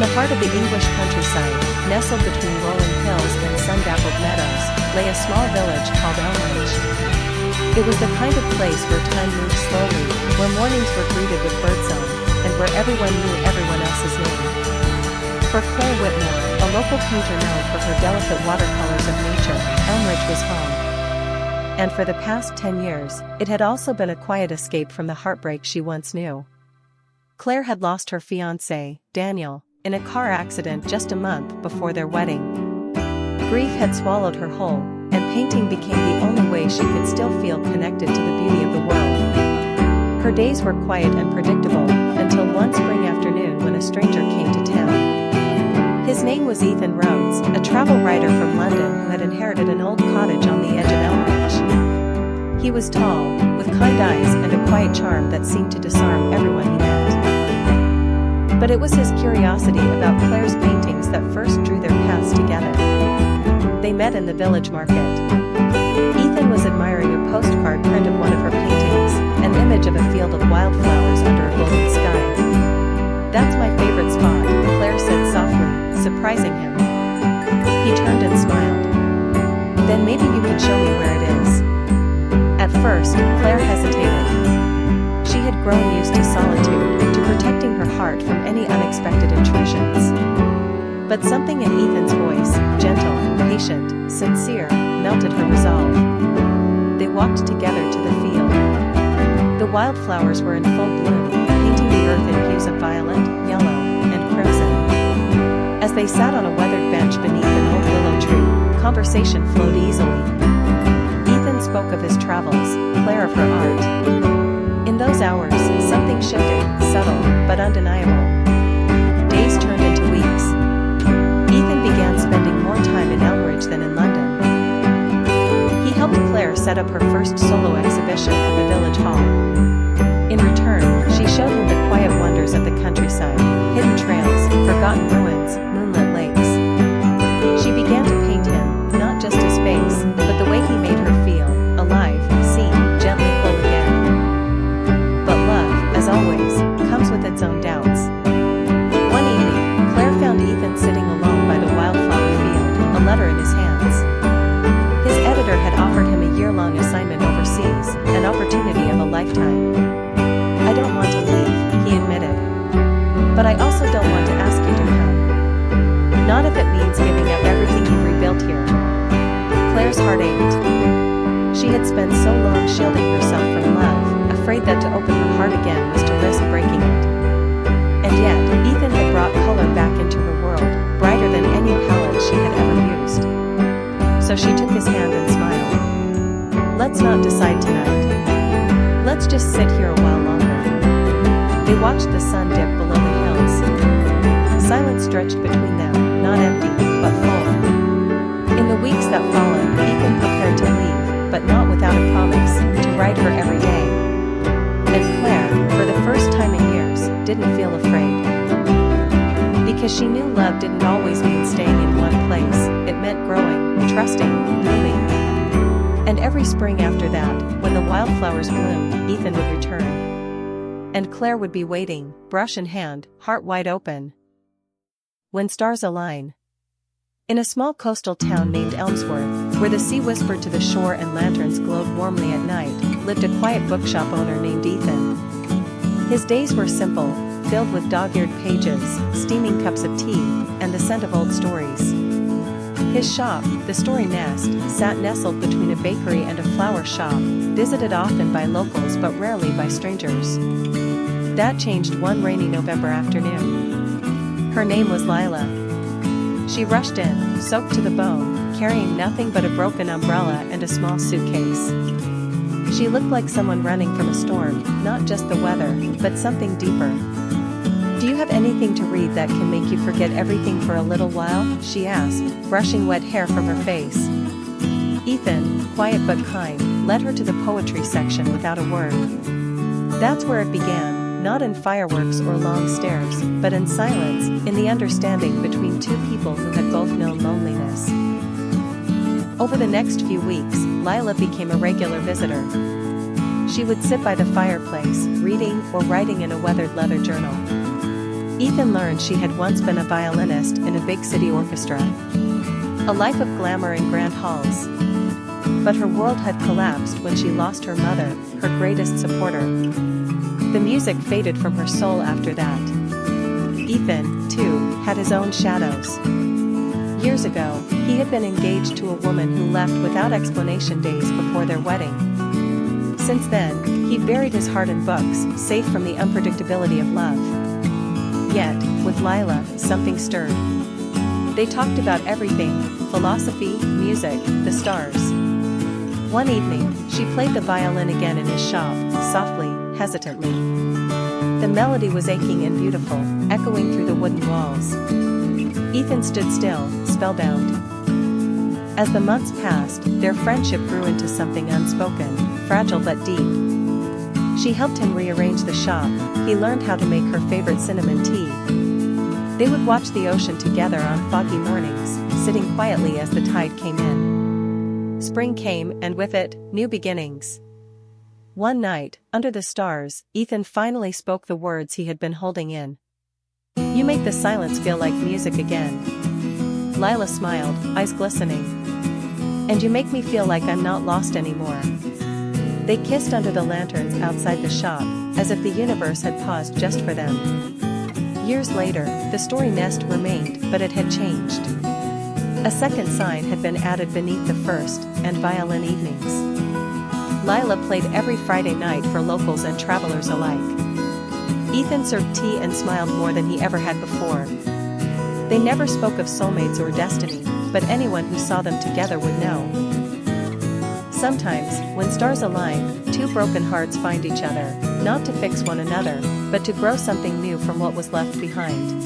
the heart of the English countryside, nestled between rolling hills and sun-dappled meadows, lay a small village called Elmridge. It was the kind of place where time moved slowly, where mornings were greeted with birdsong, and where everyone knew everyone else's name. For Claire Whitmore, a local painter known for her delicate watercolors of nature, Elmridge was home. And for the past 10 years, it had also been a quiet escape from the heartbreak she once knew. Claire had lost her fiancé, Daniel, in a car accident just a month before their wedding. Grief had swallowed her whole, and painting became the only way she could still feel connected to the beauty of the world. Her days were quiet and predictable, until one spring afternoon when a stranger came to town. His name was Ethan Rhodes, a travel writer from London who had inherited an old cottage on the edge of Elmridge. He was tall, with kind eyes and a quiet charm that seemed to disarm everyone he met. But it was his curiosity about Claire's paintings that first drew their paths together. They met in the village market. Ethan was admiring a postcard print of one of her paintings, an image of a field of wildflowers under a golden sky. "That's my favorite spot," Claire said softly, surprising him. He turned and smiled. "Then maybe you could show me where it is." At first, Claire hesitated. She had grown used to solitude, to protecting her heart from any unexpected intrusions. But something in Ethan's voice, gentle, patient, sincere, melted her resolve. They walked together to the field. The wildflowers were in full bloom, painting the earth in hues of violet, yellow, and crimson. As they sat on a weathered bench beneath an old willow tree, conversation flowed easily. Ethan spoke of his travels, Claire of her art. In those hours, something shifted, subtle, but undeniable. Days turned into weeks. Ethan began spending more time in Elmridge than in London. He helped Claire set up her first solo exhibition at the village hall. In return, she showed him the quiet wonders of the countryside, hidden trails, forgotten ruins, moonlit lakes. She began to paint him, not just his face, but the way he made her feel, alive, seen, gently whole again. But love, as always, comes with its own doubts. One evening, Claire found Ethan sitting alone by the wildflower field, a letter in his hands. His editor had offered him a year-long assignment overseas, an opportunity of a lifetime. "I don't want to leave," he admitted. "But I also don't want to ask you to come. Not if it means giving up everything you've rebuilt here." Claire's heart ached. She had spent so long shielding herself from love, afraid that to open her heart again was to risk breaking it. And yet, Ethan had brought color back into her world, brighter than any palette she had ever used. So she took his hand and smiled. "Let's not decide tonight. Let's just sit here a while longer." They watched the sun dip below the hills. Silence stretched between them, not empty, but full. In the weeks that followed, Ethan prepared to leave, but not without a promise, to write her every day. And Claire, for the first time in years, didn't feel afraid. Because she knew love didn't always mean staying in one place, it meant growing, trusting, blooming. And every spring after that, when the wildflowers bloomed, Ethan would return. And Claire would be waiting, brush in hand, heart wide open. When stars align. In a small coastal town named Elmsworth, where the sea whispered to the shore and lanterns glowed warmly at night, lived a quiet bookshop owner named Ethan. His days were simple, filled with dog-eared pages, steaming cups of tea, and the scent of old stories. His shop, the Story Nest, sat nestled between a bakery and a flower shop, visited often by locals but rarely by strangers. That changed one rainy November afternoon. Her name was Lila. She rushed in, soaked to the bone, carrying nothing but a broken umbrella and a small suitcase. She looked like someone running from a storm, not just the weather, but something deeper. "Do you have anything to read that can make you forget everything for a little while?" she asked, brushing wet hair from her face. Ethan, quiet but kind, led her to the poetry section without a word. That's where it began, not in fireworks or long stares, but in silence, in the understanding between two people who had both known loneliness. Over the next few weeks, Lila became a regular visitor. She would sit by the fireplace, reading or writing in a weathered leather journal. Ethan learned she had once been a violinist in a big city orchestra. A life of glamour in grand halls. But her world had collapsed when she lost her mother, her greatest supporter. The music faded from her soul after that. Ethan, too, had his own shadows. Years ago, he had been engaged to a woman who left without explanation days before their wedding. Since then, he buried his heart in books, safe from the unpredictability of love. Yet, with Lila, something stirred. They talked about everything: philosophy, music, the stars. One evening, she played the violin again in his shop, softly, hesitantly. The melody was aching and beautiful, echoing through the wooden walls. Ethan stood still, spellbound. As the months passed, their friendship grew into something unspoken, fragile but deep. She helped him rearrange the shop, he learned how to make her favorite cinnamon tea. They would watch the ocean together on foggy mornings, sitting quietly as the tide came in. Spring came, and with it, new beginnings. One night, under the stars, Ethan finally spoke the words he had been holding in. "You make the silence feel like music again." Lila smiled, eyes glistening. "And you make me feel like I'm not lost anymore." They kissed under the lanterns outside the shop, as if the universe had paused just for them. Years later, the story nest remained, but it had changed. A second sign had been added beneath the first, and violin evenings. Lila played every Friday night for locals and travelers alike. Ethan served tea and smiled more than he ever had before. They never spoke of soulmates or destiny, but anyone who saw them together would know. Sometimes, when stars align, two broken hearts find each other, not to fix one another, but to grow something new from what was left behind.